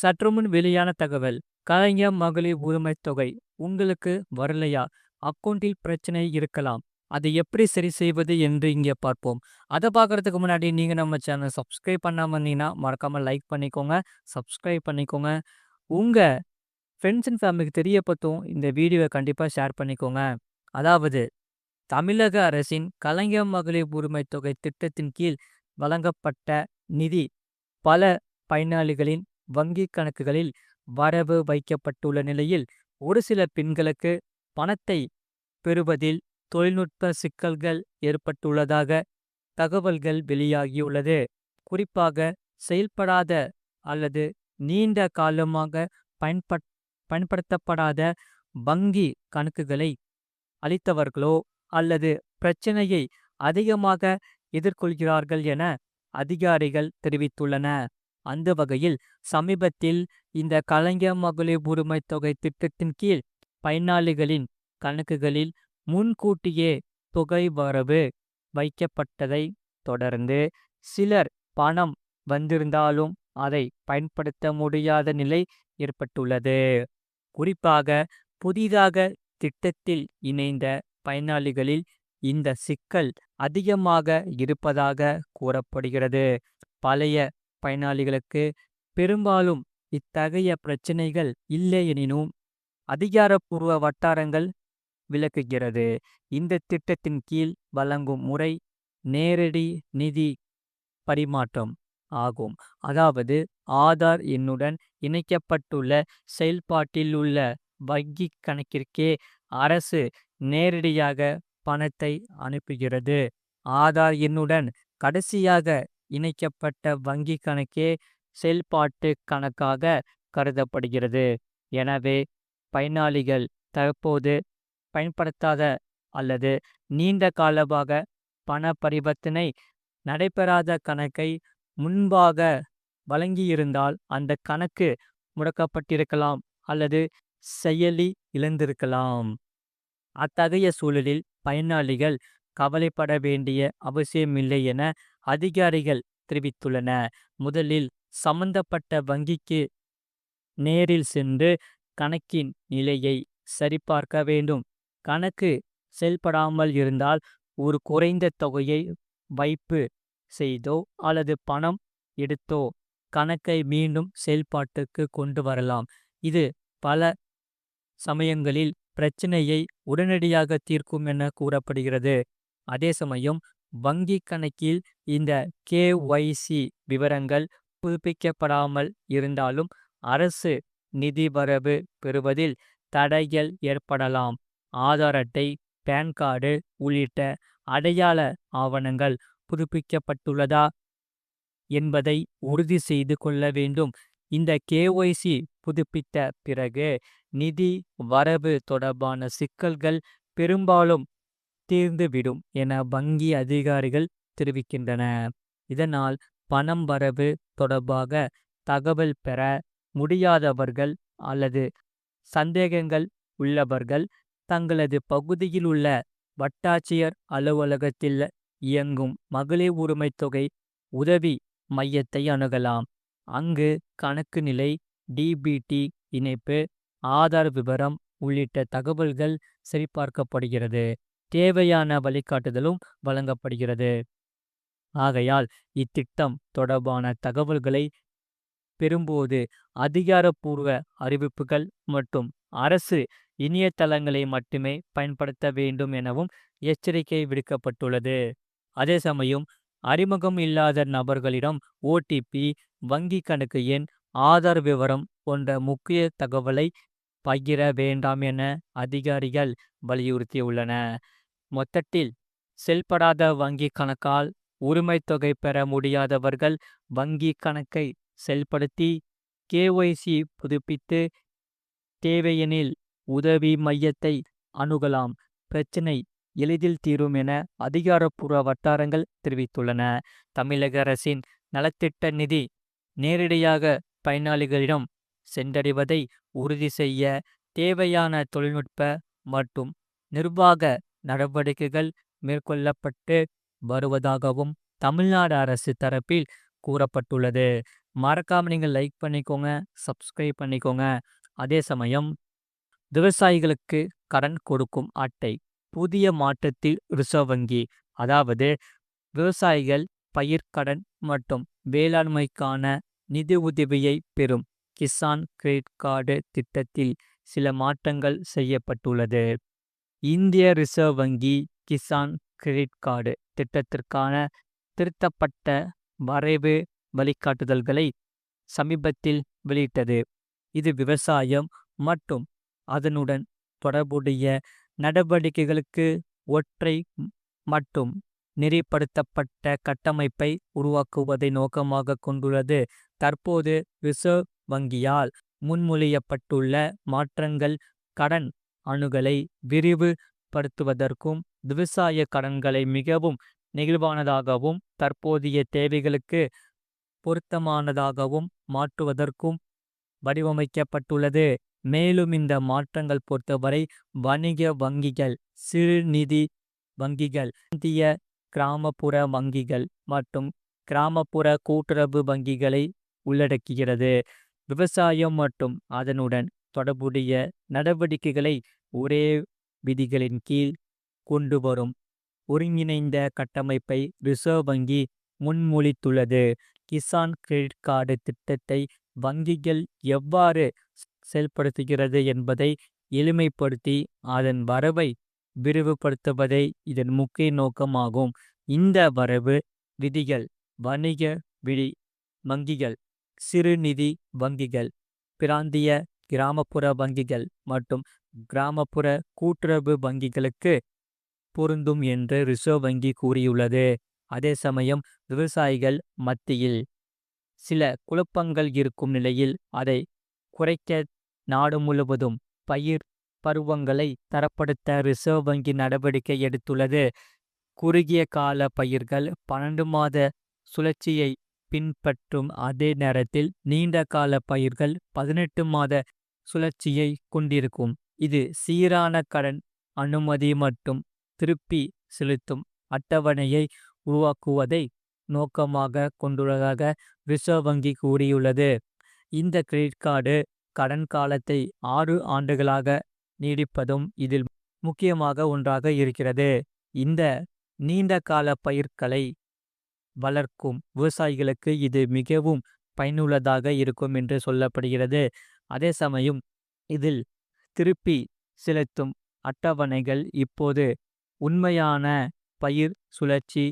சற்றுமுன் வெளியான தகவல். கலைஞர் மகளிர் உரிமைத் தொகை உங்களுக்கு வரலையா? அக்கவுண்டில் பிரச்சனை இருக்கலாம். அதை எப்படி சரி செய்வது என்று இங்கே பார்ப்போம். அதை பார்க்கறதுக்கு முன்னாடி நீங்க நம்ம சேனல் சப்ஸ்கிரைப் பண்ணாம இருந்தீங்கன்னா மறக்காம லைக் பண்ணிக்கோங்க, சப்ஸ்கிரைப் பண்ணிக்கோங்க. உங்க ஃப்ரெண்ட்ஸ் அண்ட் ஃபேமிலிக்கு தெரியப்படுத்தும் இந்த வீடியோவை கண்டிப்பா ஷேர் பண்ணிக்கோங்க. அதாவது தமிழக அரசின் கலைஞர் மகளிர் உரிமைத் தொகை திட்டத்தின் கீழ் வழங்கப்பட்ட நிதி பல பயனாளிகளின் வங்கிக் கணக்குகளில் வரவு வைக்கப்பட்டுள்ள நிலையில் ஒரு சில பெண்களுக்கு பணத்தை பெறுவதில் தொழில்நுட்ப சிக்கல்கள் ஏற்பட்டுள்ளதாக தகவல்கள் வெளியாகியுள்ளது. குறிப்பாக செயல்படாத அல்லது நீண்ட காலமாக பயன்படுத்தப்படாத வங்கி கணக்குகளை அளித்தவர்களோ அல்லது பிரச்சனையை அதிகமாக எதிர்கொள்கிறார்கள் என அதிகாரிகள் தெரிவித்துள்ளன. அந்த வகையில் சமீபத்தில் இந்த கலைஞர் மகளிர் உரிமைத் தொகை திட்டத்தின் கீழ் பயனாளிகளின் கணக்குகளில் முன்கூட்டியே தொகை வரவு வைக்கப்பட்டதை தொடர்ந்து சிலர் பணம் வந்திருந்தாலும் அதை பயன்படுத்த முடியாத நிலை ஏற்பட்டுள்ளது. குறிப்பாக புதிதாக திட்டத்தில் இணைந்த பயனாளிகளில் இந்த சிக்கல் அதிகமாக இருப்பதாக கூறப்படுகிறது. பழைய பயனாளிகளுக்கு பெரும்பாலும் இத்தகைய பிரச்சனைகள் இல்லை எனினும் அதிகாரப்பூர்வ வட்டாரங்கள் விளக்குகிறது. இந்த திட்டத்தின் கீழ் வழங்கும் முறை நேரடி நிதி பரிமாற்றம் ஆகும். அதாவது ஆதார் எண்ணுடன் இணைக்கப்பட்டுள்ள செயல்பாட்டில் உள்ள வங்கி கணக்கிற்கே அரசு நேரடியாக பணத்தை அனுப்புகிறது. ஆதார் எண்ணுடன் கடைசியாக இணைக்கப்பட்ட வங்கி கணக்கே செயல்பாட்டு கணக்காக கருதப்படுகிறது. எனவே பயனாளிகள் தற்போது பயன்படுத்தாத அல்லது நீண்ட காலமாக பண பரிவர்த்தனை நடைபெறாத கணக்கை முன்பாக வழங்கியிருந்தால் அந்த கணக்கு முடக்கப்பட்டிருக்கலாம் அல்லது செயலி இழந்திருக்கலாம். அத்தகைய சூழலில் பயனாளிகள் கவலைப்பட வேண்டிய அவசியமில்லை என அதிகாரிகள் தெரிவித்துள்ளன. முதலில் சம்பந்தப்பட்ட வங்கிக்கு நேரில் சென்று கணக்கின் நிலையை சரிபார்க்க வேண்டும். கணக்கு செயல்படாமல் இருந்தால் ஒரு குறைந்த தொகையை வைப்பு செய்தோ அல்லது பணம் எடுத்தோ கணக்கை மீண்டும் செயல்பாட்டுக்கு கொண்டு வரலாம். இது பல சமயங்களில் பிரச்சனையை உடனடியாக தீர்க்கும் என கூறப்படுகிறது. அதே சமயம் வங்கி கணக்கில் இந்த KYC விவரங்கள் புதுப்பிக்கப்படாமல் இருந்தாலும் அரசு நிதி வரவு பெறுவதில் தடைகள் ஏற்படலாம். ஆதார் அட்டை, பேன் கார்டு உள்ளிட்ட அடையாள ஆவணங்கள் புதுப்பிக்கப்பட்டுள்ளதா என்பதை உறுதி செய்து கொள்ள வேண்டும். இந்த KYC புதுப்பித்த பிறகு நிதி வரவு தொடர்பான சிக்கல்கள் பெரும்பாலும் தீர்ந்துவிடும் என வங்கி அதிகாரிகள் தெரிவிக்கின்றன. இதனால் பணம் வரவு தொடர்பாக தகவல் பெற முடியாதவர்கள் அல்லது சந்தேகங்கள் உள்ளவர்கள் தங்களது பகுதியில் உள்ள வட்டாட்சியர் அலுவலகத்தில் இயங்கும் மகளிர் உரிமைத் தொகை உதவி மையத்தை அணுகலாம். அங்கு கணக்கு நிலை, DBT இணைப்பு, ஆதார் விவரம் உள்ளிட்ட தகவல்கள் சரிபார்க்கப்படுகிறது. தேவையான வழிகாட்டுதலும் வழங்கப்படுகிறது. ஆகையால் இத்திட்டம் தொடர்பான தகவல்களை பெறும்போது அதிகாரப்பூர்வ அறிவிப்புகள் மற்றும் அரசு இணையதளங்களை மட்டுமே பயன்படுத்த வேண்டும் எனவும் எச்சரிக்கை விடுக்கப்பட்டுள்ளது. அதே சமயம் அறிமுகம் இல்லாத நபர்களிடம் OTP, வங்கி கணக்கு எண், ஆதார் விவரம் போன்ற முக்கிய தகவலை பகிர வேண்டாம் என அதிகாரிகள் வலியுறுத்தியுள்ளன. மொத்தத்தில் செயல்படாத வங்கி கணக்கால் உரிமைத் தொகை பெற முடியாதவர்கள் வங்கி கணக்கை செயல்படுத்தி KYC புதுப்பித்து தேவையெனில் உதவி மையத்தை அணுகலாம். பிரச்சினை எளிதில் தீரும் என அதிகாரப்பூர்வ வட்டாரங்கள் தெரிவித்துள்ளன. தமிழக அரசின் நலத்திட்ட நிதி நேரடியாக பயனாளிகளிடம் சென்றடைவதை உறுதி செய்ய தேவையான தொழில்நுட்ப மற்றும் நிர்வாக நடவடிக்கைகள் மேற்கொள்ளப்பட்டு வருவதாகவும் தமிழ்நாடு அரசு தரப்பில் கூறப்பட்டுள்ளது. மறக்காம நீங்க லைக் பண்ணிக்கோங்க, சப்ஸ்கிரைப் பண்ணிக்கோங்க. அதே சமயம் விவசாயிகளுக்கு கடன் கொடுக்கும் அட்டை. புதிய மாற்றத்தில் ரிசர்வ் வங்கி, அதாவது விவசாயிகள் பயிர்க்கடன் மற்றும் வேளாண்மைக்கான நிதி உதவியை பெறும் கிசான் கிரெடிட் கார்டு திட்டத்தில் சில மாற்றங்கள் செய்யப்பட்டுள்ளது. இந்திய ரிசர்வ் வங்கி கிசான் கிரெடிட் கார்டு திட்டத்திற்கான திருத்தப்பட்ட வரைவு வழிகாட்டுதல்களை சமீபத்தில் வெளியிட்டது. இது விவசாயம் மற்றும் அதனுடன் தொடர்புடைய நடவடிக்கைகளுக்கு ஒற்றை மற்றும் நெறிப்படுத்தப்பட்ட கட்டமைப்பை உருவாக்குவதை நோக்கமாக கொண்டுள்ளது. தற்போது ரிசர்வ் வங்கியால் முன்மொழியப்பட்டுள்ள மாற்றங்கள் கடன் அணுகலை விரிவுபடுத்துவதற்கும் விவசாய கடன்களை மிகவும் நெகிழ்வானதாகவும் தற்போதைய தேவைகளுக்கு பொருத்தமானதாகவும் மாற்றுவதற்கும் வடிவமைக்கப்பட்டுள்ளது. மேலும் இந்த மாற்றங்கள் பொறுத்தவரை வணிக வங்கிகள், சிறு நிதி வங்கிகள், இந்திய கிராமப்புற வங்கிகள் மற்றும் கிராமப்புற கூட்டுறவு வங்கிகளை உள்ளடக்குகிறது. விவசாயம் மற்றும் அதனுடன் தொடர்புடைய நடவடிக்கைகளை ஒரே விதிகளின் கீழ் கொண்டு வரும் ஒருங்கிணைந்த கட்டமைப்பை ரிசர்வ் வங்கி முன்மொழித்துள்ளது. கிசான் கிரெடிட் கார்டு திட்டத்தை வங்கிகள் எவ்வாறு செயல்படுத்துகிறது என்பதை எளிமைப்படுத்தி அதன் வரவை விரிவுபடுத்துவதே இதன் முக்கிய நோக்கமாகும். இந்த வரவு விதிகள் வணிக விழி வங்கிகள், சிறுநிதி வங்கிகள், பிராந்திய கிராமப்புற வங்கிகள் மற்றும் கிராமப்புற கூட்டுறவு வங்கிகளுக்கு பொருந்தும் என்று ரிசர்வ் வங்கி கூறியுள்ளது. அதே சமயம் விவசாயிகள் மத்தியில் சில குழப்பங்கள் இருக்கும் நிலையில் அதை குறைக்க நாடு முழுவதும் பயிர் பருவங்களை தரப்படுத்த ரிசர்வ் வங்கி நடவடிக்கை எடுத்துள்ளது. குறுகிய கால பயிர்கள் 12 மாத சுழற்சியை பின்பற்றும் அதே நேரத்தில் நீண்ட கால பயிர்கள் 18 மாத சுழற்சியை கொண்டிருக்கும். இது சீரான கடன் அனுமதி மற்றும் திருப்பி செலுத்தும் அட்டவணையை உருவாக்குவதை நோக்கமாக கொண்டுள்ளதாக ரிசர்வ் வங்கி கூறியுள்ளது. இந்த கிரெடிட் கார்டு கடன் காலத்தை 6 ஆண்டுகளாக நீடிப்பதும் இதில் முக்கியமாக ஒன்றாக இருக்கிறது. இந்த நீண்ட கால பயிர்களை வளர்க்கும் விவசாயிகளுக்கு இது மிகவும் பயனுள்ளதாக இருக்கும் என்று சொல்லப்படுகிறது. அதே சமயம் இதில் திருப்பி செலுத்தும் அட்டவணைகள் இப்போது உண்மையான பயிர் சுழற்சி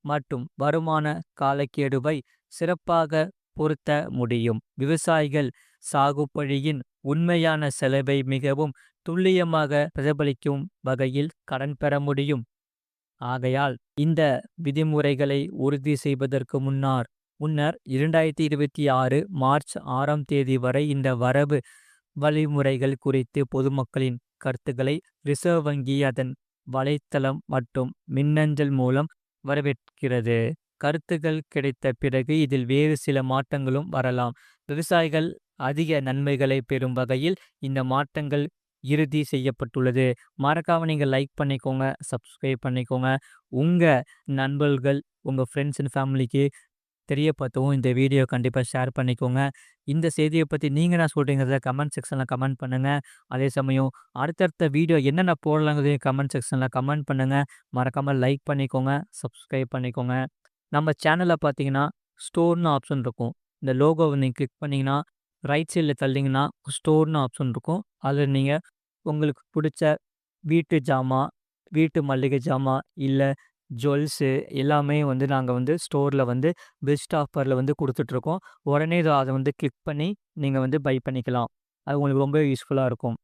மற்றும் வருமான காலக்கெடுவை சிறப்பாக பொருத்த முடியும். விவசாயிகள் சாகுபடியின் உண்மையான செலவை மிகவும் துல்லியமாக பிரதிபலிக்கும் வகையில் கடன் பெற முடியும். ஆகையால் இந்த விதிமுறைகளை உறுதி செய்வதற்கு முன்னர் 2026 மார்ச் 6ஆம் தேதி வரை இந்த வரவு வழிமுறைகள் குறித்து பொதுமக்களின் கருத்துக்களை ரிசர்வ் வங்கி அதன் வலைத்தளம் மற்றும் மின்னஞ்சல் மூலம் வரவேற்கிறது. கருத்துக்கள் கிடைத்த பிறகு இதில் வேறு சில மாற்றங்களும் வரலாம். விவசாயிகள் அதிக நன்மைகளை பெறும் வகையில் இந்த மாற்றங்கள் இறுதி செய்யப்பட்டுள்ளது. மறக்காம நீங்கள் லைக் பண்ணிக்கோங்க, சப்ஸ்கிரைப் பண்ணிக்கோங்க. உங்கள் நண்பர்கள், உங்கள் ஃப்ரெண்ட்ஸ் அண்ட் ஃபேமிலிக்கு தெரியப்படுத்தவும் இந்த வீடியோ கண்டிப்பாக ஷேர் பண்ணிக்கோங்க. இந்த செய்தியை பற்றி நீங்கள் என்ன சொல்கிறீங்கிறத கமெண்ட் செக்ஷனில் கமெண்ட் பண்ணுங்கள். அதே சமயம் அடுத்தடுத்த வீடியோ என்னென்ன போடலாங்கிறதையும் கமெண்ட் செக்ஷனில் கமெண்ட் பண்ணுங்கள். மறக்காமல் லைக் பண்ணிக்கோங்க, சப்ஸ்கிரைப் பண்ணிக்கோங்க. நம்ம சேனலில் பார்த்தீங்கன்னா ஸ்டோர்னு ஆப்ஷன் இருக்கும். இந்த லோகோவை நீங்கள் கிளிக் பண்ணிங்கன்னா ரைட் சைடில் தள்ளிங்கன்னா ஸ்டோர்னு ஆப்ஷன் இருக்கும். அதில் நீங்கள் உங்களுக்கு பிடிச்ச வீட்டு ஜாமான், வீட்டு மளிகை ஜாமான், இல்லை ஜுவல்ஸு எல்லாமே நாங்கள் ஸ்டோரில் பெஸ்ட் ஆஃபரில் கொடுத்துட்ருக்கோம். உடனே அதை கிளிக் பண்ணி நீங்கள் பை பண்ணிக்கலாம். அது உங்களுக்கு ரொம்ப யூஸ்ஃபுல்லாக இருக்கும்.